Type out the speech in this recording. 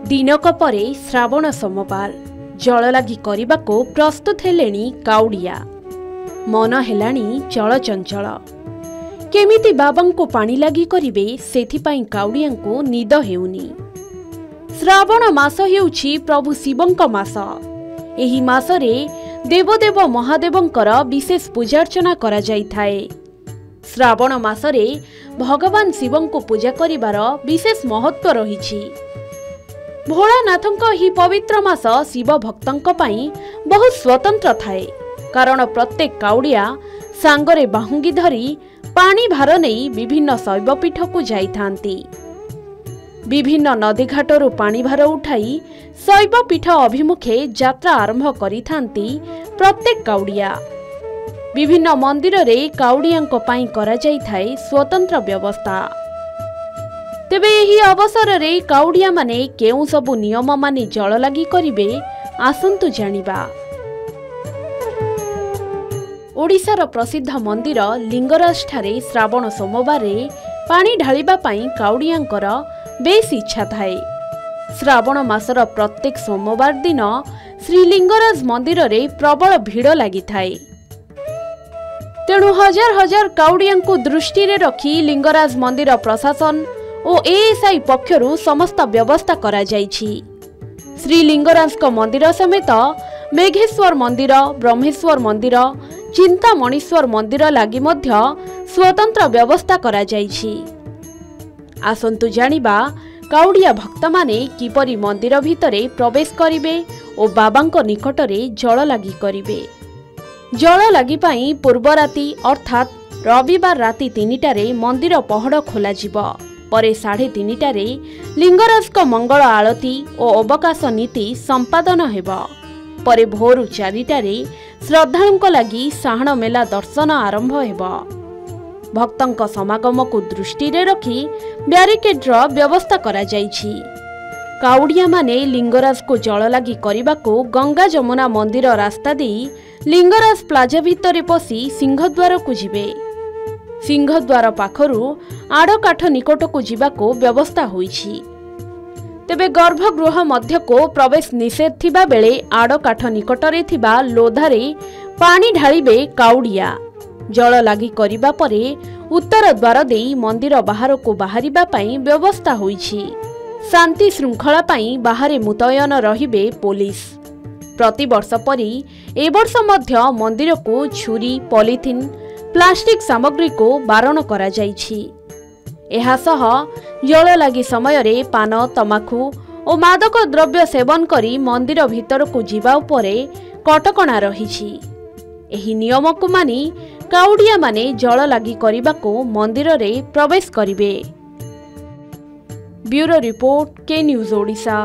दिनक परे श्रावण सोमवार जल लगी करने को प्रस्तुत हेलेनी काउडिया मन हेलानी चलचंचल केमिति बाबा को पानी लगी करिवे सेथिपाई काउडिया को निद हेउनी। श्रावण मास हेउछि प्रभु शिवंक मास। एही मासरे देवदेव महादेवंकर विशेष पूजार्चना करा जाइथाए। श्रावण मासरे भगवान शिवं को पूजा करिवार विशेष महत्व रहिछि। भोलानाथंक ही पवित्र मास शिव भक्तंक पई बहुत स्वतंत्र थाए, कारण प्रत्येक काउडिया सांगरे बाहुंगी धरी पानी भार नहीं विभिन्न शैवपीठ को जाइथांती। विभिन्न नदीघाटरू पानी भार उठाई शैवपीठ अभिमुखे यात्रा आरंभ करिथांती प्रत्येक काउडिया। विभिन्न मंदिर रे काउडियांक पई करा जाइथाए स्वतंत्र व्यवस्था। तेबे एही अवसर रे काउडिया माने केउ सबु नियम मानि जल लगी करिवे आसंतु जानिबा। ओडिशार प्रसिद्ध मंदिर लिंगराज ठारे श्रावण सोमवार पानी ढालिबा पई काउडियांकर बेस इच्छा थाए। श्रावण मासर प्रत्येक सोमवार दिन श्री लिंगराज मंदिर रे प्रबल भीड़ लागि थाए। तेणु हजार हजार काउडिया को दृष्टि रे रखी लिंगराज मंदिर प्रशासन और एएसआई पक्षरु समस्त व्यवस्था करा जाइछि। श्री लिंगराज को मंदिर समेत मेघेश्वर मंदिर, ब्रह्मेश्वर मंदिर, चिंतामणीश्वर मंदिर लागि मध्य स्वतंत्र व्यवस्था करा जाइछि। आसंतु जानिबा काउडिया भक्त माने किपरि मंदिर भितरे प्रवेश करिवे और बाबांक निकटरे जल लागि करिवे। जल लागि पाई पूर्व राति अर्थात रविवार राति 3टारे मंदिर पहड़ खोला जिवो। परे 3:30टारे लिंगराज को मंगल आलती और अवकाश नीति संपादन हेबो। परे भोर 4टारे श्रद्धालुंक लागि साहण मेला दर्शन आरंभ हेबो। भक्तंक समागम को दृष्टि रे रखी ब्यारिकेड्र व्यवस्था करा जाइछि। काउडिया माने लिंगराज को जल लगी करने को गंगा जमुना मंदिर रास्ता दे लिंगराज प्लाजा भितर पसी सिंहद्वार को जिवे। सिंहद्वार पाखरु आड़काठ निकट को जिबा को व्यवस्था होइछि। तेबे गर्भगृह मध्य को प्रवेश निषेध थिबा बेले आड़काठ निकटरे थिबा लोधारे पानी ढालिबे काउडिया। जल लगी करिबा परे उत्तर द्वार देई मंदिर बाहर को बाहरिबा पई व्यवस्था होइछि। शांति श्रृंखला पाई बाहरे मुतयन रहिबे पुलिस। प्रति वर्ष परी ए वर्ष मध्य मंदिर को छुरी, पॉलिथिन, प्लास्टिक सामग्री को बारण करा जाइछि। एहा सह जल लगी समय रे पान, तमाखु और मादक द्रव्य सेवन करी मंदिर भीतर को जीवा उपरे कटकणा रहिछि। एही नियम को मानी काउडिया माने जल लगी करिबा को मंदिर रे प्रवेश करिवे। ब्यूरो रिपोर्ट, के न्यूज ओडिशा।